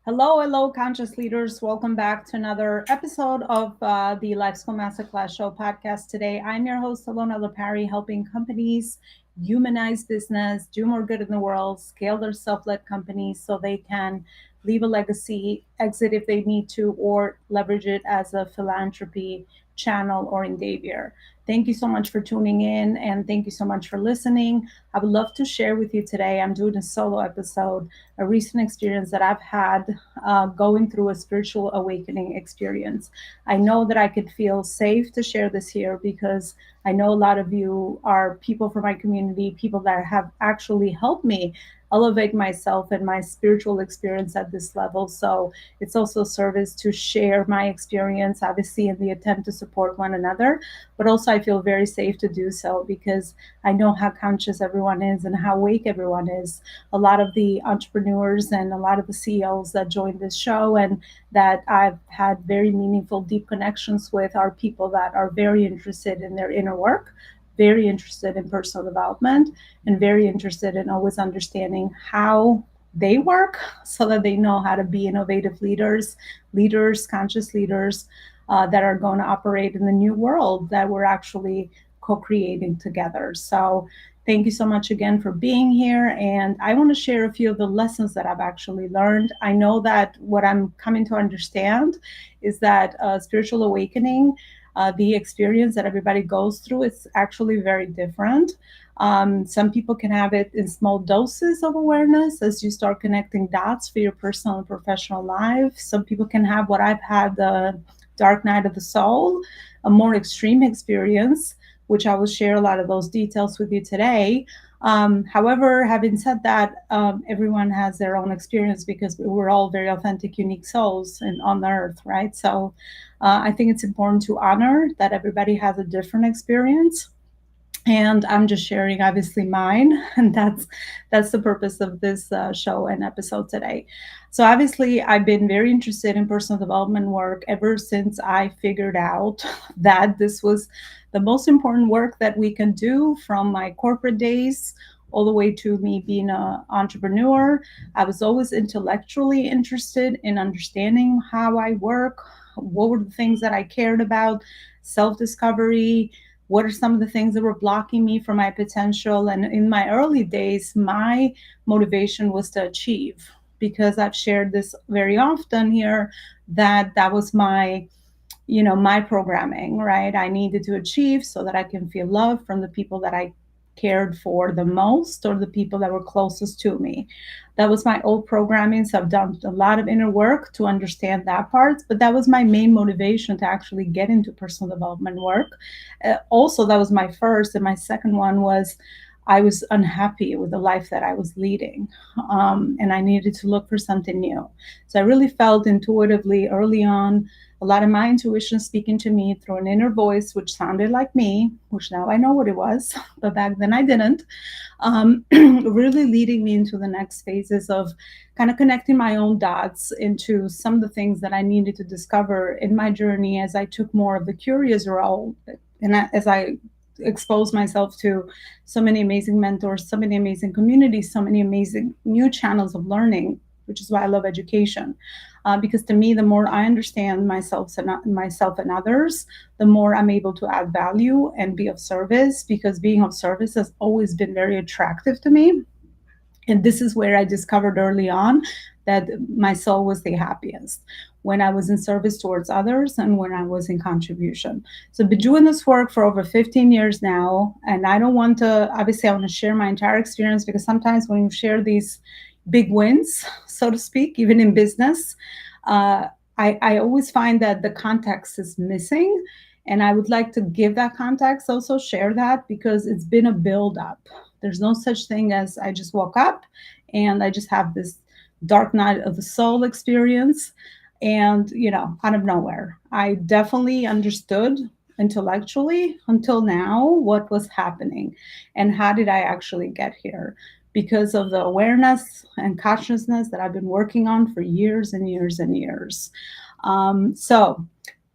Hello, hello, conscious leaders. Welcome back to another episode of the Life School Masterclass Show podcast. Today, I'm your host, Elona, helping companies humanize business, do more good in the world, scale their self-led companies so they can leave a legacy, exit if they need to, or leverage it as a philanthropy channel or endeavor. Thank you so much for tuning in and thank you so much for listening. I would love to share with you today. I'm doing a solo episode, a recent experience that I've had going through a spiritual awakening experience. I know that I could feel safe to share this here because I know a lot of you are people from my community, people that have actually helped me elevate myself and my spiritual experience at this level. So it's also a service to share my experience, obviously, in the attempt to support one another. But also, I feel very safe to do so because I know how conscious everyone is and how awake everyone is. A lot of the entrepreneurs and a lot of the CEOs that join this show and that I've had very meaningful, deep connections with are people that are very interested in their inner work, very interested in personal development, and very interested in always understanding how they work so that they know how to be innovative leaders, conscious leaders that are going to operate in the new world that we're actually co creating together. So, thank you so much again for being here. And I want to share a few of the lessons that I've actually learned. I know that what I'm coming to understand is that spiritual awakening, the experience that everybody goes through, is actually very different. Some people can have it in small doses of awareness as you start connecting dots for your personal and professional life. Some people can have what I've had, the dark night of the soul, a more extreme experience, which I will share a lot of those details with you today. However, having said that, everyone has their own experience because we're all very authentic, unique souls on the earth, right? So I think it's important to honor that everybody has a different experience, and I'm just sharing obviously mine, and that's the purpose of this show and episode today. So obviously I've been very interested in personal development work ever since I figured out that this was the most important work that we can do, from my corporate days all the way to me being an entrepreneur. I was always intellectually interested in understanding how I work, what were the things that I cared about, self discovery, what are some of the things that were blocking me from my potential. And in my early days, my motivation was to achieve, because I've shared this very often here, that was my, my programming, right? I needed to achieve so that I can feel love from the people that I cared for the most, or the people that were closest to me. That was my old programming. So I've done a lot of inner work to understand that part, but that was my main motivation to actually get into personal development work. Also, that was my first. And my second one was I was unhappy with the life that I was leading, and I needed to look for something new. So I really felt intuitively early on a lot of my intuition speaking to me through an inner voice, which sounded like me, which now I know what it was, but back then I didn't, really leading me into the next phases of kind of connecting my own dots into some of the things that I needed to discover in my journey as I took more of the curious role, and as I exposed myself to so many amazing mentors, so many amazing communities, so many amazing new channels of learning, which is why I love education. Because to me, the more I understand myself and others, the more I'm able to add value and be of service. Because being of service has always been very attractive to me, and this is where I discovered early on that my soul was the happiest when I was in service towards others and when I was in contribution. So I've been doing this work for over 15 years now. And I don't want to, obviously, I want to share my entire experience, because sometimes when you share these big wins, so to speak, even in business, I always find that the context is missing. And I would like to give that context, also share that, because it's been a build up. There's no such thing as I just woke up and I just have this dark night of the soul experience. And, out of nowhere, I definitely understood intellectually until now what was happening and how did I actually get here, because of the awareness and consciousness that I've been working on for years and years and years. So,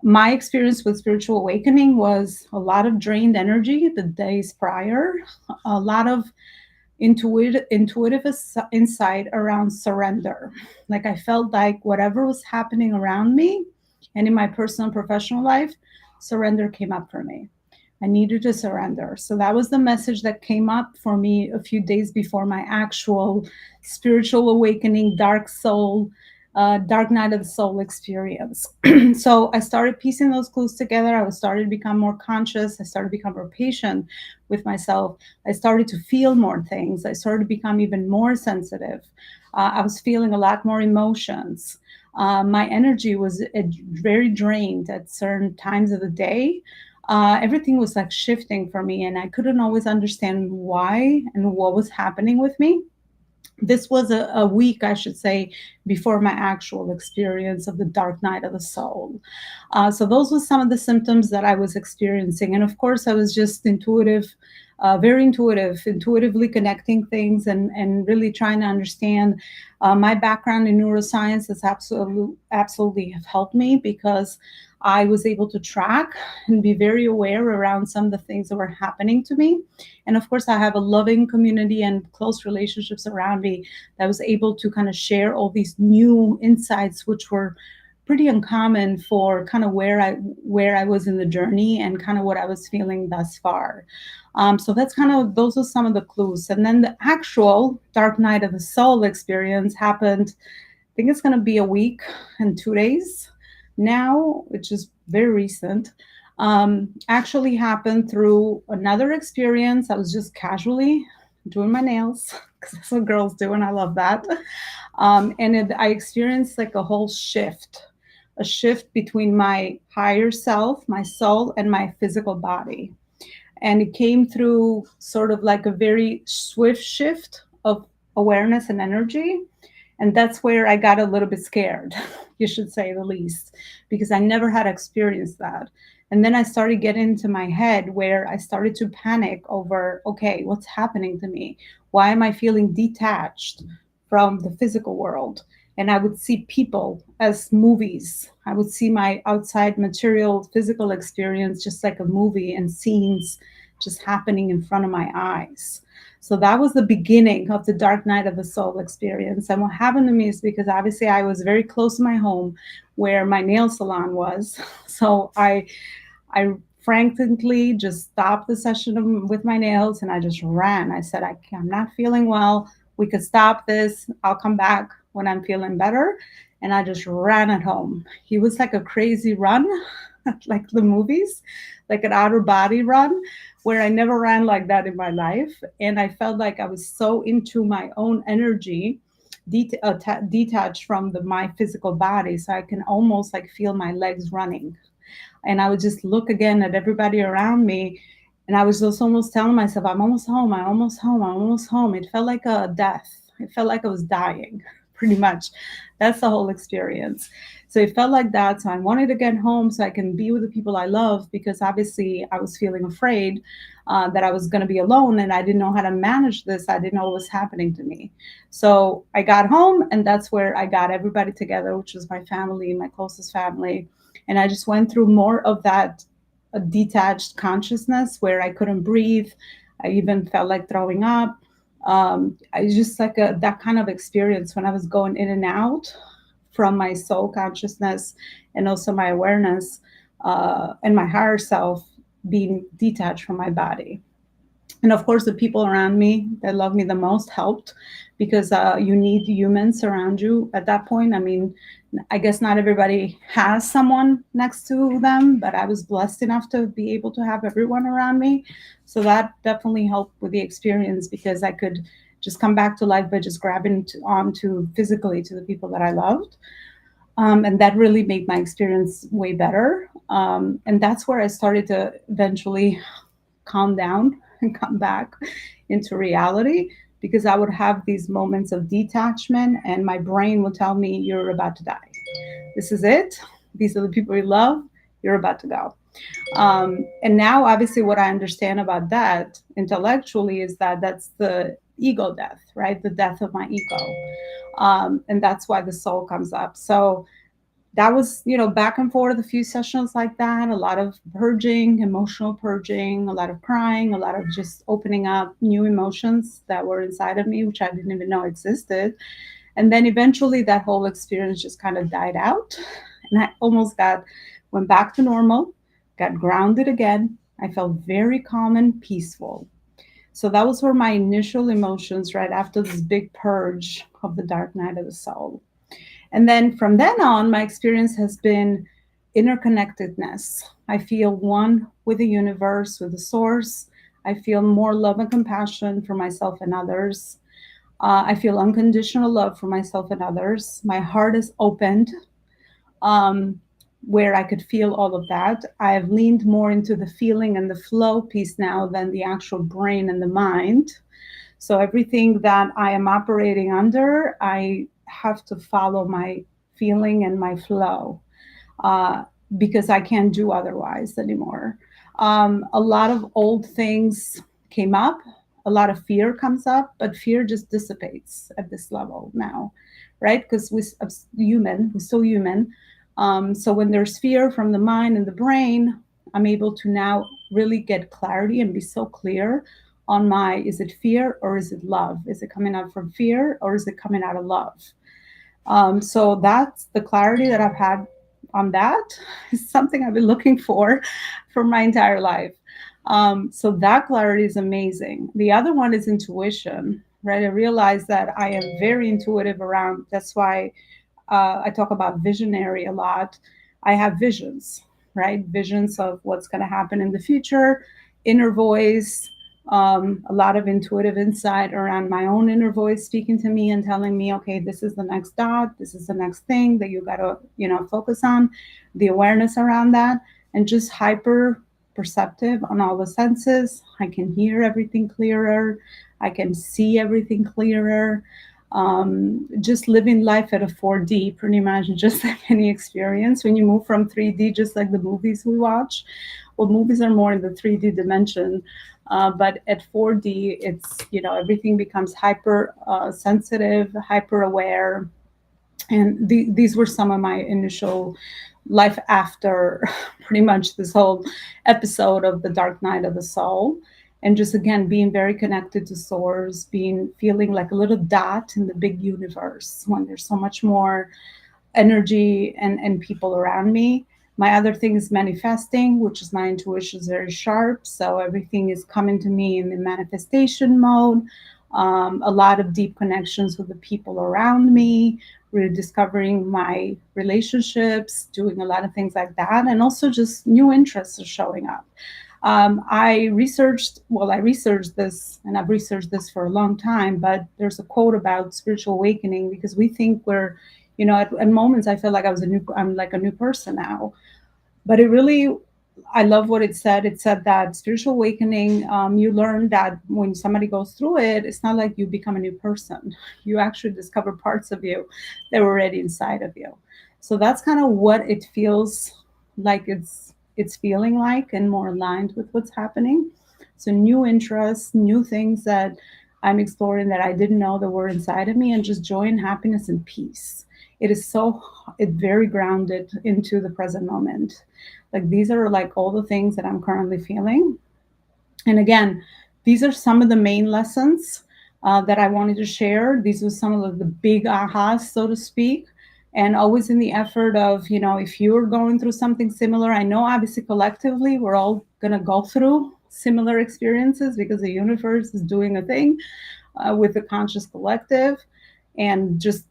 my experience with spiritual awakening was a lot of drained energy the days prior, a lot of intuitive insight around surrender. Like I felt like whatever was happening around me and in my personal and professional life, surrender came up for me. I needed to surrender. So that was the message that came up for me a few days before my actual spiritual awakening, dark night of the soul experience. So I started piecing those clues together. I was started to become more conscious. I started to become more patient with myself. I started to feel more things. I started to become even more sensitive. I was feeling a lot more emotions. My energy was very drained at certain times of the day. Everything was like shifting for me, and I couldn't always understand why and what was happening with me. This was a week, I should say, before my actual experience of the dark night of the soul. So those were some of the symptoms that I was experiencing. And of course, I was just very intuitive, intuitively connecting things and really trying to understand. My background in neuroscience has absolutely have helped me because I was able to track and be very aware around some of the things that were happening to me. And of course, I have a loving community and close relationships around me that was able to kind of share all these new insights, which were pretty uncommon for kind of where I was in the journey and kind of what I was feeling thus far. So that's kind of those are some of the clues. And then the actual Dark Night of the Soul experience happened. I think it's going to be a week and 2 days now, which is very recent. Actually happened through another experience. I was just casually doing my nails because that's what girls do, and I love that. I experienced like a shift between my higher self, my soul, and my physical body. And it came through sort of like a very swift shift of awareness and energy. And that's where I got a little bit scared, you should say the least, because I never had experienced that. And then I started getting into my head where I started to panic over, okay, what's happening to me? Why am I feeling detached from the physical world? And I would see people as movies. I would see my outside material physical experience just like a movie and scenes just happening in front of my eyes. So that was the beginning of the dark night of the soul experience. And what happened to me is because obviously I was very close to my home where my nail salon was. So I frankly just stopped the session with my nails and I just ran. I said, I'm not feeling well. We could stop this. I'll come back when I'm feeling better. And I just ran at home. He was like a crazy run, like the movies, like an outer body run, where I never ran like that in my life. And I felt like I was so into my own energy, detached from my physical body. So I can almost like feel my legs running, and I would just look again at everybody around me. And I was just almost telling myself, I'm almost home, I'm almost home, I'm almost home. It felt like a death. It felt like I was dying, pretty much. That's the whole experience. So it felt like that. So I wanted to get home so I can be with the people I love, because obviously I was feeling afraid that I was going to be alone and I didn't know how to manage this. I didn't know what was happening to me. So I got home, and that's where I got everybody together, which was my family, my closest family. And I just went through more of that detached consciousness where I couldn't breathe. I even felt like throwing up. I just like that kind of experience when I was going in and out from my soul consciousness and also my awareness and my higher self being detached from my body. And of course, the people around me that love me the most helped, because you need humans around you at that point. I mean, I guess not everybody has someone next to them, but I was blessed enough to be able to have everyone around me. So that definitely helped with the experience, because I could just come back to life by just grabbing onto physically to the people that I loved. And that really made my experience way better. And that's where I started to eventually calm down and come back into reality, because I would have these moments of detachment and my brain would tell me, you're about to die. This is it. These are the people you love. You're about to go. And now, obviously, what I understand about that intellectually is that that's the ego death, right? The death of my ego. And that's why the soul comes up. So that was, back and forth, a few sessions like that, a lot of purging, emotional purging, a lot of crying, a lot of just opening up new emotions that were inside of me, which I didn't even know existed. And then eventually that whole experience just kind of died out. And I almost went back to normal, got grounded again. I felt very calm and peaceful. So that was where my initial emotions right after this big purge of the dark night of the soul. And then from then on, my experience has been interconnectedness. I feel one with the universe, with the source. I feel more love and compassion for myself and others. I feel unconditional love for myself and others. My heart is opened, um, where I could feel all of that. I have leaned more into the feeling and the flow piece now than the actual brain and the mind. So everything that I am operating under, I have to follow my feeling and my flow, uh, because I can't do otherwise anymore. A lot of old things came up, a lot of fear comes up, but fear just dissipates at this level now, right? Because we're human, we're still human. So when there's fear from the mind and the brain, I'm able to now really get clarity and be so clear on my, is it fear or is it love? Is it coming out from fear or is it coming out of love? So that's the clarity that I've had on that. Is something I've been looking for my entire life. So that clarity is amazing. The other one is intuition, right? I realized that I am very intuitive around. That's why I talk about visionary a lot. I have visions, right? Visions of what's going to happen in the future, inner voice, a lot of intuitive insight around my own inner voice speaking to me and telling me, okay, this is the next dot, this is the next thing that you got to, focus on, the awareness around that, and just hyper perceptive on all the senses. I can hear everything clearer, I can see everything clearer. Just living life at a 4D, pretty much, just like any experience. When you move from 3D, just like the movies we watch, well, movies are more in the 3D dimension, but at 4D, it's, everything becomes hyper sensitive, hyper aware. And these were some of my initial life after pretty much this whole episode of the dark night of the soul. And just again being very connected to source, being feeling like a little dot in the big universe when there's so much more energy and people around me. My other thing is manifesting, which is my intuition is very sharp. So everything is coming to me in the manifestation mode. A lot of deep connections with the people around me, really discovering my relationships, doing a lot of things like that. And also just new interests are showing up. I researched this, and I've researched this for a long time, but there's a quote about spiritual awakening because we think we're, at moments I feel like I'm like a new person now. But it really, I love what it said. It said that spiritual awakening, you learn that when somebody goes through it, it's not like you become a new person. You actually discover parts of you that were already inside of you. So that's kind of what it feels like it's feeling like, and more aligned with what's happening. So new interests, new things that I'm exploring that I didn't know that were inside of me, and just joy and happiness and peace. It is it very grounded into the present moment. Like these are like all the things that I'm currently feeling. And again, these are some of the main lessons that I wanted to share. These were some of the big ahas, so to speak. And always in the effort of, if you're going through something similar, I know obviously collectively we're all going to go through similar experiences because the universe is doing a thing with the conscious collective, and just,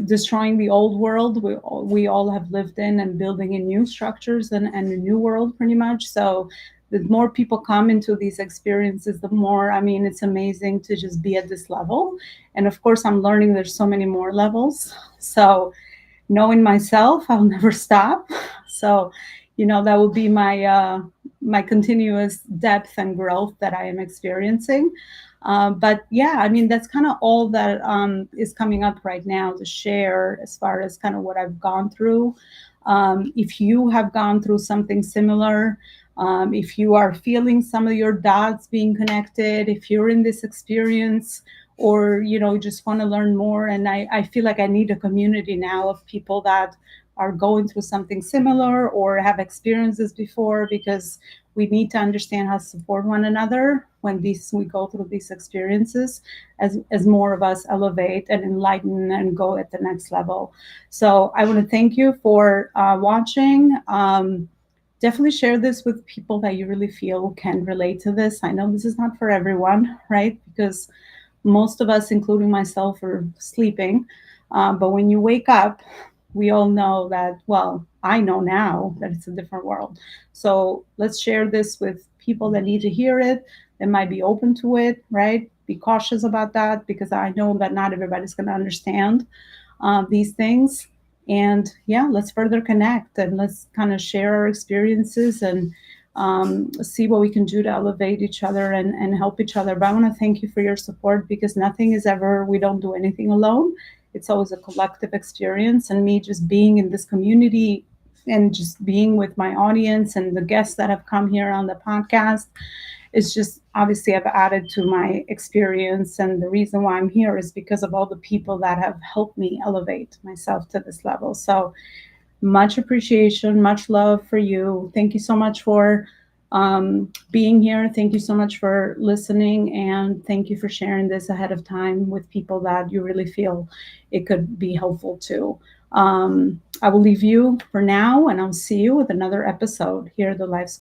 destroying the old world we all have lived in, and building in new structures and a new world pretty much. So the more people come into these experiences, the more, I mean, it's amazing to just be at this level. And of course I'm learning there's so many more levels. So knowing myself, I'll never stop. So, that will be my continuous depth and growth that I am experiencing. But yeah, I mean, that's kind of all that is coming up right now to share as far as kind of what I've gone through. If you have gone through something similar, if you are feeling some of your dots being connected, if you're in this experience, or just want to learn more, and I feel like I need a community now of people that are going through something similar or have experienced this before, because we need to understand how to support one another when these we go through these experiences, as more of us elevate and enlighten and go at the next level. So I want to thank you for watching. Definitely share this with people that you really feel can relate to this. I know this is not for everyone, right? Because most of us, including myself, are sleeping. But when you wake up, we all know that, well, I know now that it's a different world. So let's share this with people that need to hear it, that might be open to it, right? Be cautious about that, because I know that not everybody's going to understand these things. And yeah, let's further connect and let's kind of share our experiences and see what we can do to elevate each other and help each other. But I want to thank you for your support, because nothing is ever, we don't do anything alone. It's always a collective experience. And me just being in this community and just being with my audience and the guests that have come here on the podcast, it's just obviously I've added to my experience. And the reason why I'm here is because of all the people that have helped me elevate myself to this level. So much appreciation, much love for you. Thank you so much for being here. Thank you so much for listening. And thank you for sharing this ahead of time with people that you really feel it could be helpful to. I will leave you for now, and I'll see you with another episode here at the Life